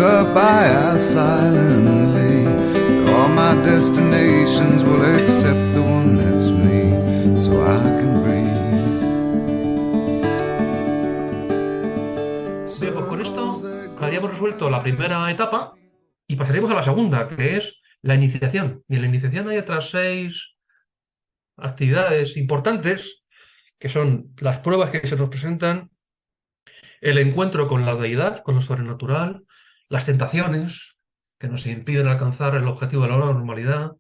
her by us silently. All my destinations will accept the one that's me, so I can breathe. Bien, pues con esto habríamos resuelto la primera etapa y pasaremos a la segunda, que es la iniciación. Y en la iniciación hay otras 6 actividades importantes, que son las pruebas que se nos presentan, el encuentro con la deidad, con lo sobrenatural, las tentaciones que nos impiden alcanzar el objetivo de la normalidad,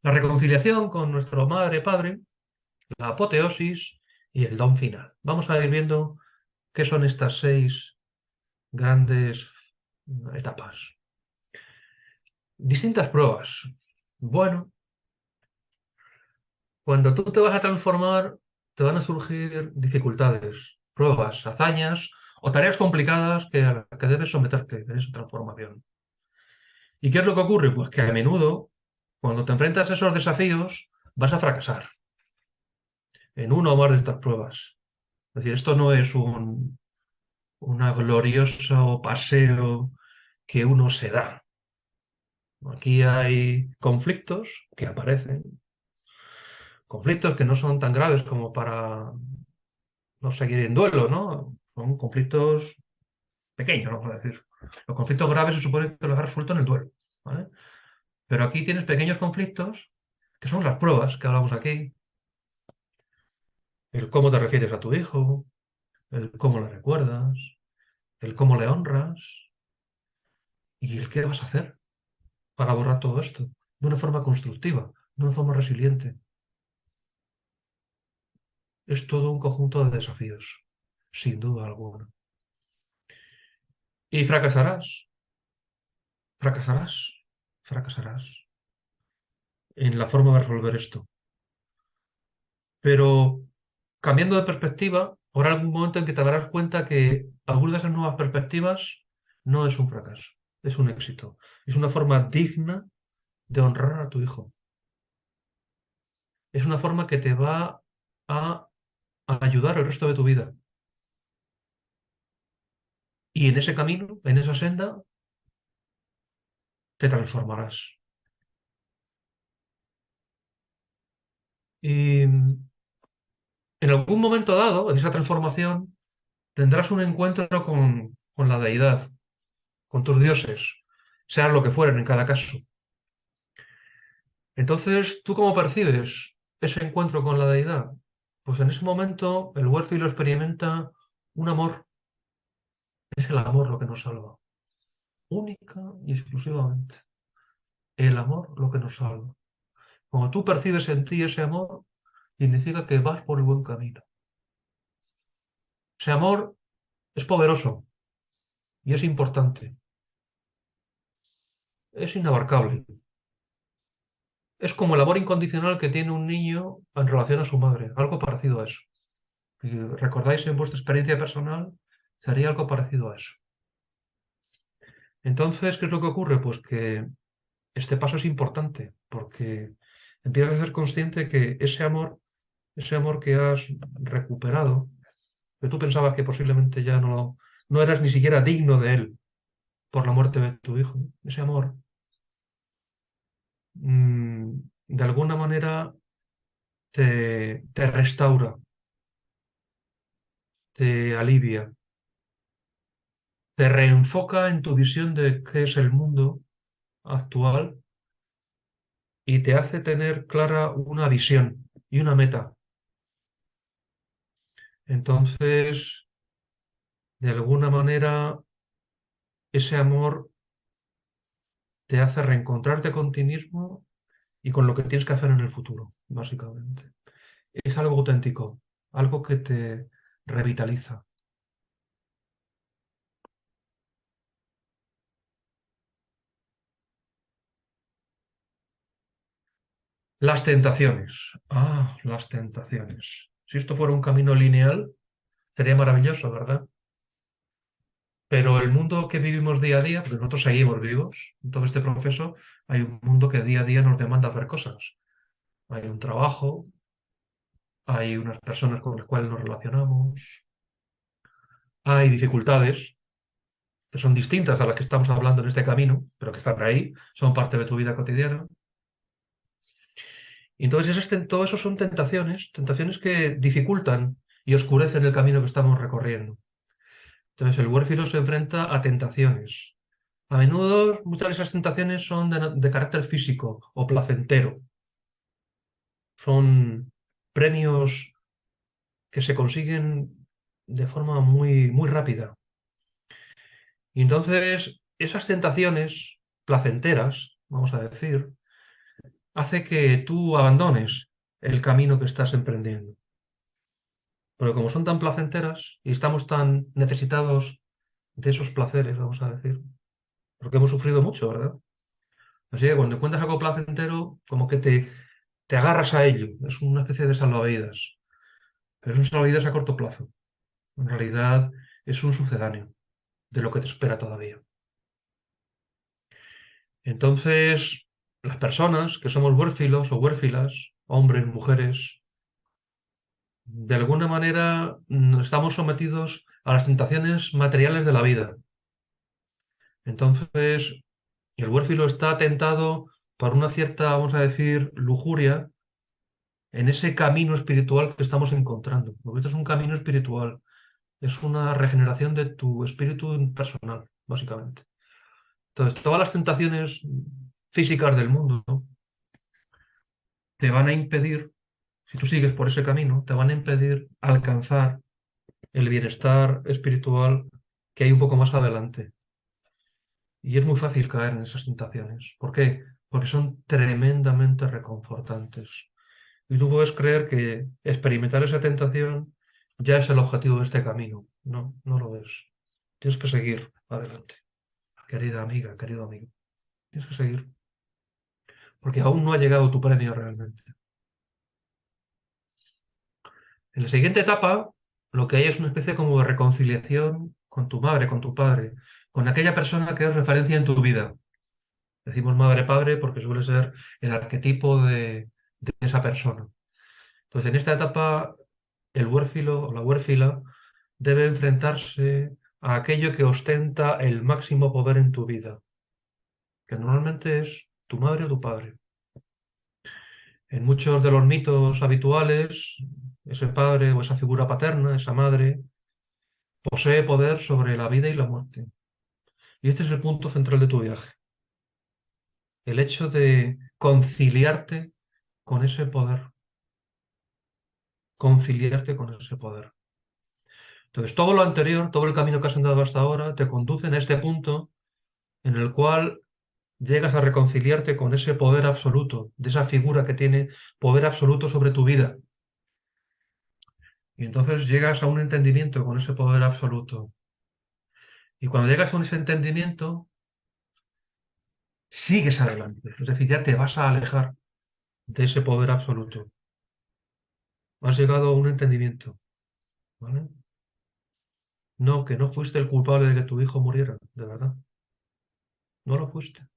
la reconciliación con nuestro madre, padre, la apoteosis y el don final. Vamos a ir viendo qué son estas 6 grandes etapas. Distintas pruebas. Bueno, cuando tú te vas a transformar, te van a surgir dificultades, pruebas, hazañas o tareas complicadas a las que debes someterte en esa transformación. ¿Y qué es lo que ocurre? Pues que a menudo, cuando te enfrentas a esos desafíos, vas a fracasar en una o más de estas pruebas. Es decir, esto no es una glorioso paseo que uno se da. Aquí hay conflictos que aparecen, conflictos que no son tan graves como para no seguir en duelo, ¿no? Son conflictos pequeños, vamos a decir. Los conflictos graves se supone que los has resuelto en el duelo, ¿vale? Pero aquí tienes pequeños conflictos que son las pruebas que hablamos aquí, el cómo te refieres a tu hijo, el cómo le recuerdas, el cómo le honras y el qué vas a hacer para borrar todo esto de una forma constructiva, de una forma resiliente. Es todo un conjunto de desafíos, sin duda alguna. Y fracasarás, fracasarás, fracasarás en la forma de resolver esto. Pero cambiando de perspectiva, habrá algún momento en que te darás cuenta que alguna de esas nuevas perspectivas no es un fracaso, es un éxito. Es una forma digna de honrar a tu hijo. Es una forma que te va a ayudar el resto de tu vida. Y en ese camino, en esa senda, te transformarás. Y en algún momento dado, en esa transformación, tendrás un encuentro con la deidad, con tus dioses, sean lo que fueren en cada caso. Entonces, ¿tú cómo percibes ese encuentro con la deidad? Pues en ese momento el huérfano lo experimenta un amor. Es el amor lo que nos salva, única y exclusivamente. El amor lo que nos salva. Cuando tú percibes en ti ese amor, significa que vas por el buen camino. Ese amor es poderoso y es importante. Es inabarcable. Es como el amor incondicional que tiene un niño en relación a su madre, algo parecido a eso. Si recordáis en vuestra experiencia personal, sería algo parecido a eso. Entonces, ¿qué es lo que ocurre? Pues que este paso es importante porque empiezas a ser consciente que ese amor que has recuperado, que tú pensabas que posiblemente ya no eras ni siquiera digno de él por la muerte de tu hijo, ese amor, de alguna manera te restaura, te alivia, te reenfoca en tu visión de qué es el mundo actual y te hace tener clara una visión y una meta. Entonces, de alguna manera, ese amor te hace reencontrarte con ti mismo y con lo que tienes que hacer en el futuro, básicamente. Es algo auténtico, algo que te revitaliza. Las tentaciones. Ah, las tentaciones. Si esto fuera un camino lineal, sería maravilloso, ¿verdad? Pero el mundo que vivimos día a día, porque nosotros seguimos vivos, en todo este proceso, hay un mundo que día a día nos demanda hacer cosas. Hay un trabajo, hay unas personas con las cuales nos relacionamos, hay dificultades, que son distintas a las que estamos hablando en este camino, pero que están ahí, son parte de tu vida cotidiana. Y entonces todo eso son tentaciones, tentaciones que dificultan y oscurecen el camino que estamos recorriendo. Entonces el huérfilo se enfrenta a tentaciones. A menudo muchas de esas tentaciones son de carácter físico o placentero. Son premios que se consiguen de forma muy, muy rápida. Y entonces esas tentaciones placenteras, vamos a decir, hace que tú abandones el camino que estás emprendiendo. Porque como son tan placenteras y estamos tan necesitados de esos placeres, vamos a decir, porque hemos sufrido mucho, ¿verdad? Así que cuando encuentras algo placentero, como que te agarras a ello. Es una especie de salvavidas. Pero es un salvavidas a corto plazo. En realidad es un sucedáneo de lo que te espera todavía. Entonces, las personas que somos huérfilos o huérfilas, hombres, mujeres, de alguna manera estamos sometidos a las tentaciones materiales de la vida. Entonces, el huérfilo está tentado por una cierta, vamos a decir, lujuria en ese camino espiritual que estamos encontrando. Porque esto es un camino espiritual, es una regeneración de tu espíritu personal, básicamente. Entonces, todas las tentaciones físicas del mundo, ¿no?, te van a impedir, si tú sigues por ese camino, te van a impedir alcanzar el bienestar espiritual que hay un poco más adelante. Y es muy fácil caer en esas tentaciones. ¿Por qué? Porque son tremendamente reconfortantes. Y tú puedes creer que experimentar esa tentación ya es el objetivo de este camino. No, no lo es. Tienes que seguir adelante. Querida amiga, querido amigo. Tienes que seguir. Porque aún no ha llegado tu premio realmente. En la siguiente etapa, lo que hay es una especie como de reconciliación con tu madre, con tu padre, con aquella persona que es referencia en tu vida. Decimos madre-padre porque suele ser el arquetipo de esa persona. Entonces, en esta etapa, el huérfilo o la huérfila debe enfrentarse a aquello que ostenta el máximo poder en tu vida, que normalmente es tu madre o tu padre. En muchos de los mitos habituales, ese padre o esa figura paterna, esa madre, posee poder sobre la vida y la muerte. Y este es el punto central de tu viaje, el hecho de conciliarte con ese poder, conciliarte con ese poder. Entonces, todo lo anterior, todo el camino que has andado hasta ahora, te conduce a este punto en el cual llegas a reconciliarte con ese poder absoluto, de esa figura que tiene poder absoluto sobre tu vida. Y entonces llegas a un entendimiento con ese poder absoluto. Y cuando llegas a ese entendimiento, sigues adelante. Es decir, ya te vas a alejar de ese poder absoluto. Has llegado a un entendimiento, ¿vale? No, que no fuiste el culpable de que tu hijo muriera, de verdad. No lo fuiste,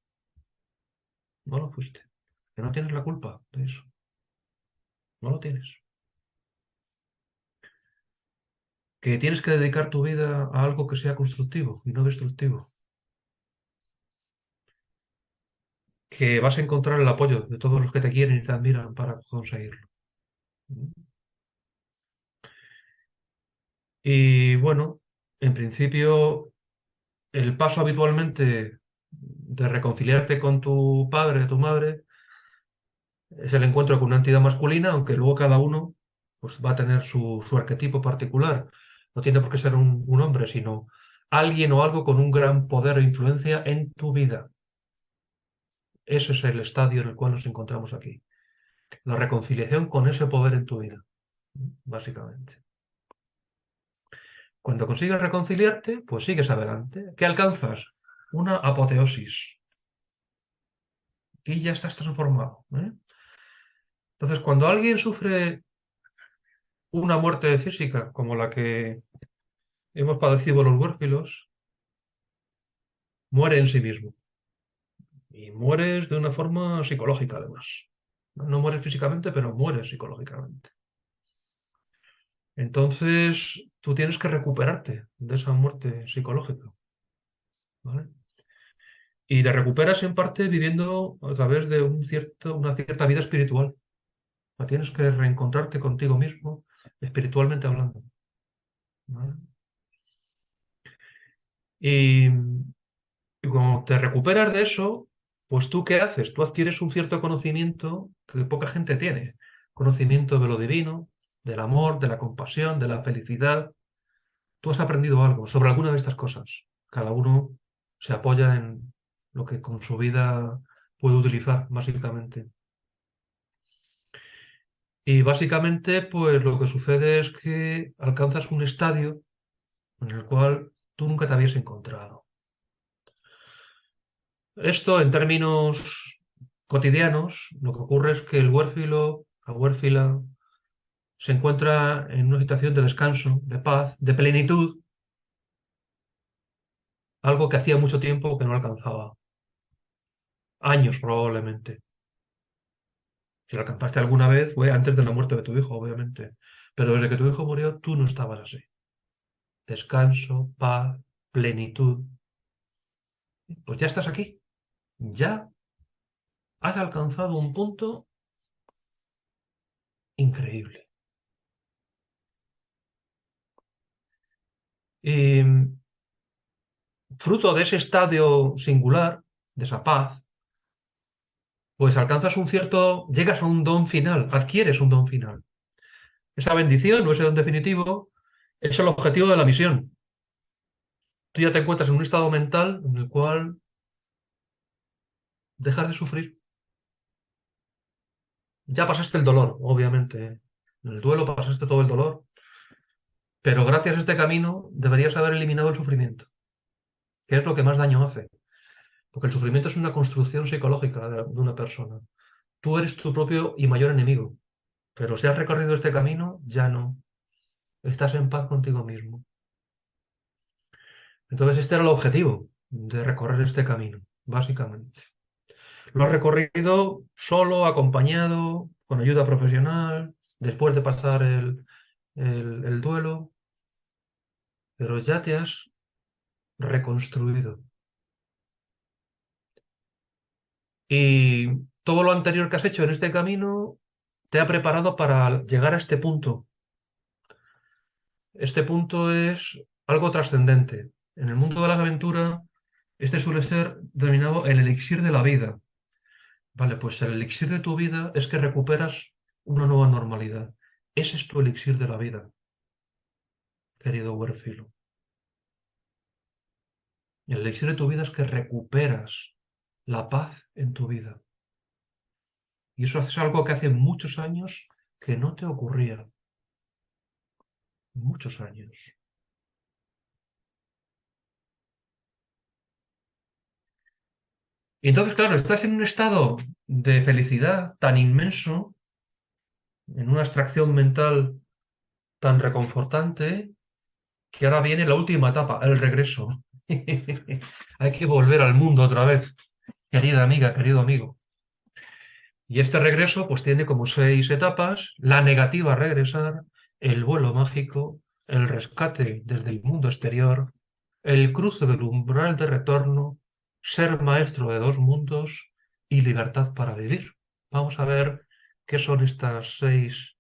no lo fuiste. Que no tienes la culpa de eso. No lo tienes. Que tienes que dedicar tu vida a algo que sea constructivo y no destructivo. Que vas a encontrar el apoyo de todos los que te quieren y te admiran para conseguirlo. Y bueno, en principio, el paso habitualmente de reconciliarte con tu padre, tu madre, es el encuentro con una entidad masculina, aunque luego cada uno pues, va a tener su arquetipo particular. No tiene por qué ser un hombre, sino alguien o algo con un gran poder e influencia en tu vida. Ese es el estadio en el cual nos encontramos aquí. La reconciliación con ese poder en tu vida, básicamente. Cuando consigues reconciliarte, pues sigues adelante. ¿Qué alcanzas? Una apoteosis. Y ya estás transformado, ¿eh? Entonces, cuando alguien sufre una muerte física, como la que hemos padecido los huérfilos, muere en sí mismo. Y mueres de una forma psicológica, además. No mueres físicamente, pero mueres psicológicamente. Entonces, tú tienes que recuperarte de esa muerte psicológica. ¿vale? Y te recuperas en parte viviendo a través de una cierta vida espiritual. O sea, tienes que reencontrarte contigo mismo, espiritualmente hablando, ¿vale? Y, y cuando te recuperas de eso, pues ¿tú qué haces? Tú adquieres un cierto conocimiento que poca gente tiene. Conocimiento de lo divino, del amor, de la compasión, de la felicidad. Tú has aprendido algo sobre alguna de estas cosas. Cada uno se apoya en lo que con su vida puede utilizar, básicamente. Y básicamente, pues lo que sucede es que alcanzas un estadio en el cual tú nunca te habías encontrado. Esto, en términos cotidianos, lo que ocurre es que el huérfilo, la huérfila, se encuentra en una situación de descanso, de paz, de plenitud, algo que hacía mucho tiempo que no alcanzaba. Años probablemente. Si lo alcanzaste alguna vez fue antes de la muerte de tu hijo, obviamente. Pero desde que tu hijo murió, tú no estabas así. Descanso, paz, plenitud. Pues ya estás aquí. Ya has alcanzado un punto increíble. Y fruto de ese estadio singular, de esa paz, pues alcanzas un cierto, llegas a un don final, adquieres un don final. Esa bendición o ese don definitivo es el objetivo de la misión. Tú ya te encuentras en un estado mental en el cual dejas de sufrir. Ya pasaste el dolor, obviamente. En el duelo pasaste todo el dolor, pero gracias a este camino deberías haber eliminado el sufrimiento, que es lo que más daño hace. Porque el sufrimiento es una construcción psicológica de una persona. Tú eres tu propio y mayor enemigo, pero si has recorrido este camino, ya no. Estás en paz contigo mismo. Entonces, este era el objetivo de recorrer este camino, básicamente. Lo has recorrido solo, acompañado, con ayuda profesional, después de pasar el duelo, pero ya te has reconstruido. Y todo lo anterior que has hecho en este camino te ha preparado para llegar a este punto. Este punto es algo trascendente. En el mundo de la aventura, este suele ser denominado el elixir de la vida. Vale, pues el elixir de tu vida es que recuperas una nueva normalidad. Ese es tu elixir de la vida, querido huérfilo. El elixir de tu vida es que recuperas la paz en tu vida. Y eso es algo que hace muchos años que no te ocurría. Muchos años. Y entonces, claro, estás en un estado de felicidad tan inmenso, en una abstracción mental tan reconfortante, que ahora viene la última etapa, el regreso. Hay que volver al mundo otra vez, querida amiga, querido amigo. Y este regreso pues tiene como 6 etapas: la negativa a regresar, el vuelo mágico, el rescate desde el mundo exterior, el cruce del umbral de retorno, ser maestro de 2 mundos y libertad para vivir. Vamos a ver qué son estas 6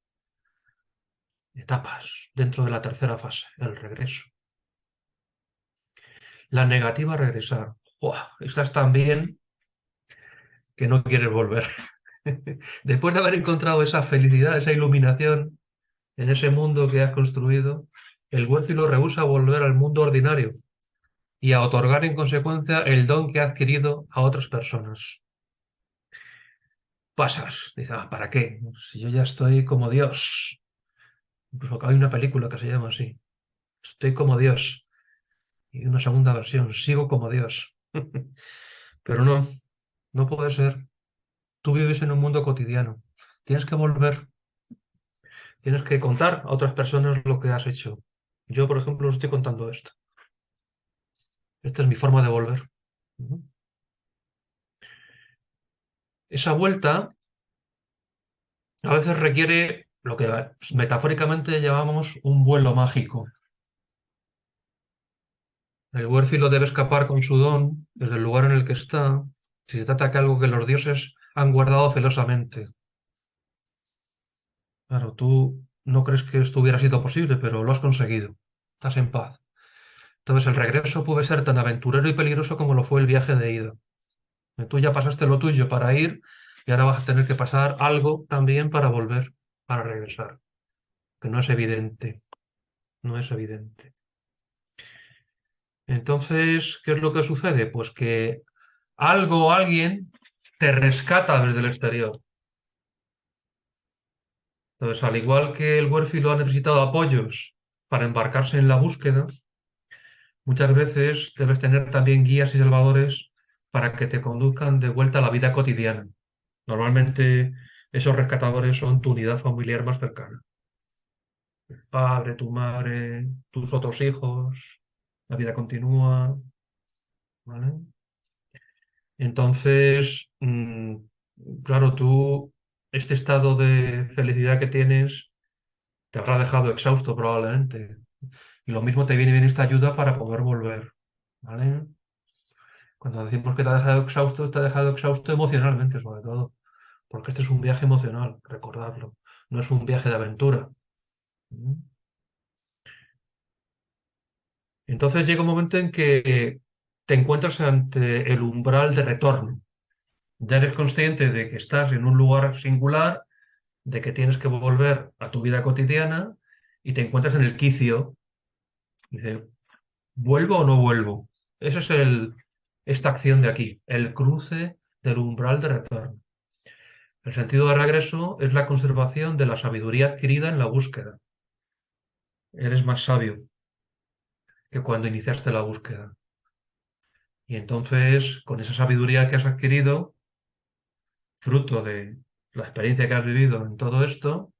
etapas dentro de la tercera fase, el regreso. La negativa a regresar. ¡Buah! Estás tan bien que no quieres volver. Después de haber encontrado esa felicidad, esa iluminación en ese mundo que has construido, el huérfilo rehúsa volver al mundo ordinario y a otorgar en consecuencia el don que ha adquirido a otras personas. Pasas, dices, ah, ¿para qué? Si yo ya estoy como Dios. Incluso hay una película que se llama así. Estoy como Dios. Y una segunda versión, sigo como Dios. Pero no, no puede ser. Tú vives en un mundo cotidiano. Tienes que volver. Tienes que contar a otras personas lo que has hecho. Yo, por ejemplo, os estoy contando esto. Esta es mi forma de volver. Ujú. Esa vuelta a veces requiere lo que metafóricamente llamamos un vuelo mágico. El huérfilo debe escapar con su don desde el lugar en el que está, si se trata de algo que los dioses han guardado celosamente. Claro, tú no crees que esto hubiera sido posible, pero lo has conseguido. Estás en paz. Entonces el regreso puede ser tan aventurero y peligroso como lo fue el viaje de ida. Tú ya pasaste lo tuyo para ir y ahora vas a tener que pasar algo también para volver, para regresar, que no es evidente, no es evidente. Entonces, ¿qué es lo que sucede? Pues que algo o alguien te rescata desde el exterior. Entonces, al igual que el huérfilo ha necesitado apoyos para embarcarse en la búsqueda, muchas veces debes tener también guías y salvadores para que te conduzcan de vuelta a la vida cotidiana. Normalmente esos rescatadores son tu unidad familiar más cercana. El padre, tu madre, tus otros hijos, la vida continúa, ¿vale? Entonces, claro, tú, este estado de felicidad que tienes, te habrá dejado exhausto probablemente. Y lo mismo te viene bien esta ayuda para poder volver, ¿vale? Cuando decimos que te ha dejado exhausto emocionalmente, sobre todo, porque este es un viaje emocional, recordadlo, no es un viaje de aventura. ¿Mm? Entonces llega un momento en que te encuentras ante el umbral de retorno. Ya eres consciente de que estás en un lugar singular, de que tienes que volver a tu vida cotidiana y te encuentras en el quicio. Dices, ¿vuelvo o no vuelvo? Esa es esta acción de aquí, el cruce del umbral de retorno. El sentido de regreso es la conservación de la sabiduría adquirida en la búsqueda. Eres más sabio que cuando iniciaste la búsqueda. Y entonces, con esa sabiduría que has adquirido, fruto de la experiencia que has vivido en todo esto,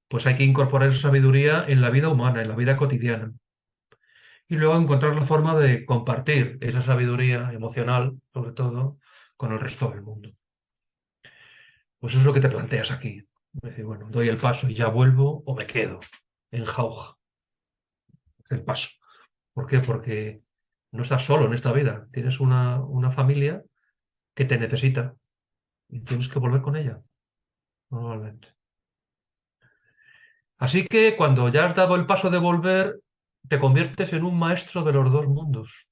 pues hay que incorporar esa sabiduría en la vida humana, en la vida cotidiana. Y luego encontrar la forma de compartir esa sabiduría emocional, sobre todo, con el resto del mundo. Pues eso es lo que te planteas aquí. Es decir, bueno, doy el paso y ya vuelvo o me quedo en jauja. Es el paso. ¿Por qué? Porque no estás solo en esta vida. Tienes una familia que te necesita y tienes que volver con ella, normalmente. Así que cuando ya has dado el paso de volver, te conviertes en un maestro de los dos mundos.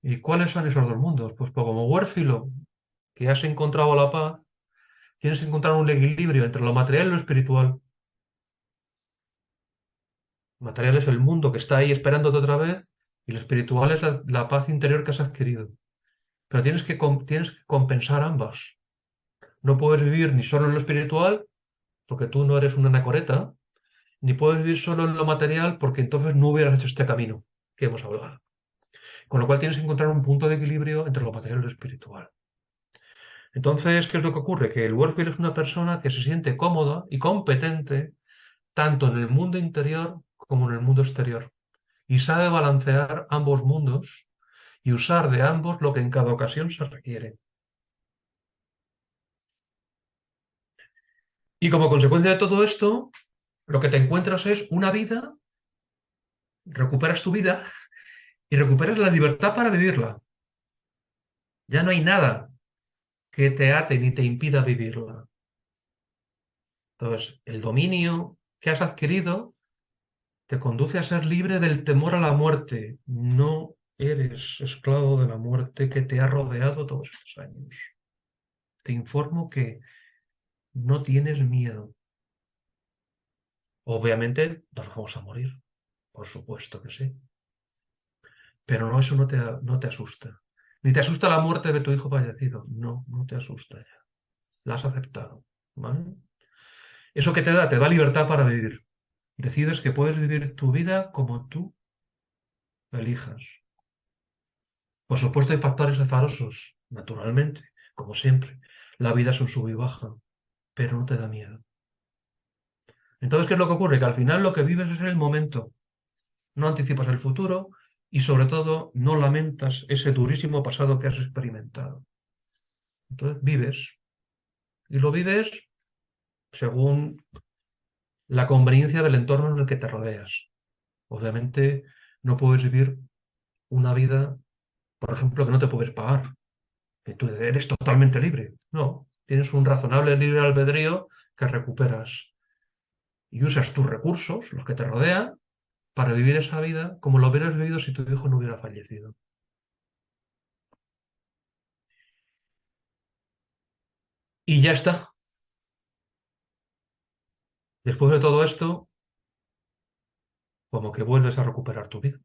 ¿Y cuáles son esos dos mundos? Pues como huérfilo, que has encontrado la paz, tienes que encontrar un equilibrio entre lo material y lo espiritual. Lo material es el mundo que está ahí esperándote otra vez y lo espiritual es la paz interior que has adquirido. Pero tienes que compensar ambas. No puedes vivir ni solo en lo espiritual, porque tú no eres una anacoreta, ni puedes vivir solo en lo material, porque entonces no hubieras hecho este camino que hemos hablado. Con lo cual tienes que encontrar un punto de equilibrio entre lo material y lo espiritual. Entonces, ¿qué es lo que ocurre? Que el workfield es una persona que se siente cómoda y competente tanto en el mundo interior como en el mundo exterior. Y sabe balancear ambos mundos y usar de ambos lo que en cada ocasión se requiere. Y como consecuencia de todo esto, lo que te encuentras es una vida, recuperas tu vida y recuperas la libertad para vivirla. Ya no hay nada que te ate ni te impida vivirla. Entonces, el dominio que has adquirido te conduce a ser libre del temor a la muerte. No eres esclavo de la muerte que te ha rodeado todos estos años. Te informo que no tienes miedo. Obviamente nos vamos a morir, por supuesto que sí. Pero no, eso no te asusta. Ni te asusta la muerte de tu hijo fallecido. No, no te asusta ya. La has aceptado. ¿Vale? Eso que te da libertad para vivir. Decides que puedes vivir tu vida como tú elijas. Por supuesto, hay factores azarosos, naturalmente, como siempre. La vida es un sub y baja, pero no te da miedo. Entonces, ¿qué es lo que ocurre? Que al final lo que vives es el momento. No anticipas el futuro y, sobre todo, no lamentas ese durísimo pasado que has experimentado. Entonces, vives. Y lo vives según la conveniencia del entorno en el que te rodeas. Obviamente no puedes vivir una vida, por ejemplo, que no te puedes pagar, que tú eres totalmente libre. No, tienes un razonable libre albedrío que recuperas y usas tus recursos, los que te rodean, para vivir esa vida como lo hubieras vivido si tu hijo no hubiera fallecido. Y ya está. Después de todo esto, como que vuelves a recuperar tu vida.